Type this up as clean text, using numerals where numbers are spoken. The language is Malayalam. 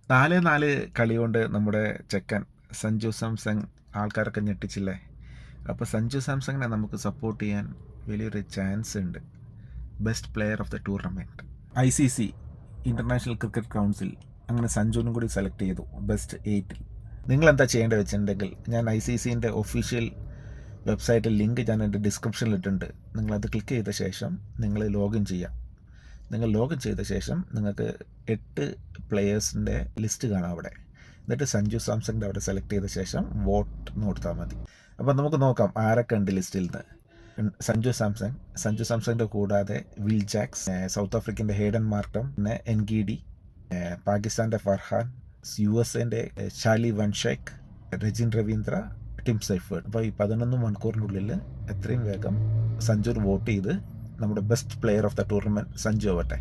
4-4 കളി കൊണ്ട് നമ്മുടെ ചെക്കൻ സഞ്ജു സാംസങ് ആൾക്കാരൊക്കെ ഞെട്ടിച്ചില്ലേ? അപ്പോൾ സഞ്ജു സാംസങ്ങിനെ നമുക്ക് സപ്പോർട്ട് ചെയ്യാൻ വലിയൊരു ചാൻസ് ഉണ്ട്. Best player of the tournament ICC international cricket council അങ്ങനെ സഞ്ജുവിനും കൂടി സെലക്ട് ചെയ്തു ബെസ്റ്റ് 8-ൽ. നിങ്ങളെന്താ ചെയ്യേണ്ടത് വെച്ചിട്ടുണ്ടെങ്കിൽ, ഞാൻ ICCൻ്റെ ഒഫീഷ്യൽ വെബ്സൈറ്റിൽ ലിങ്ക് ഞാൻ എൻ്റെ ഡിസ്ക്രിപ്ഷനിൽ ഇട്ടിട്ടുണ്ട്. നിങ്ങളത് ക്ലിക്ക് ചെയ്ത ശേഷം നിങ്ങൾ ലോഗിൻ ചെയ്യാം. നിങ്ങൾ ലോഗിൻ ചെയ്ത ശേഷം നിങ്ങൾക്ക് 8 പ്ലെയേഴ്സിൻ്റെ ലിസ്റ്റ് കാണാം അവിടെ. എന്നിട്ട് സഞ്ജു സാംസങ്ങിൻ്റെ അവിടെ സെലക്ട് ചെയ്ത ശേഷം വോട്ട് കൊടുത്താൽ മതി. അപ്പോൾ നമുക്ക് നോക്കാം ആരൊക്കെ ഉണ്ട് ലിസ്റ്റിൽ നിന്ന്. സഞ്ജു സാംസങ്ങിൻ്റെ കൂടാതെ വിൽ ജാക്സ്, സൗത്ത് ആഫ്രിക്കൻ്റെ ഹേഡൻ മാർട്ടം, പിന്നെ എൻഗിഡി, പാകിസ്ഥാൻ്റെ ഫർഹാൻ, USA ഷാലി വൻഷേക്ക്, രജിൻ രവീന്ദ്ര, ടിം സൈഫേർഡ്. അപ്പോൾ ഈ 11 മണിക്കൂറിനുള്ളിൽ എത്രയും വേഗം സഞ്ജുവിന് വോട്ട് ചെയ്ത് നമ്മുടെ best player of the tournament Sanju ആവട്ടെ.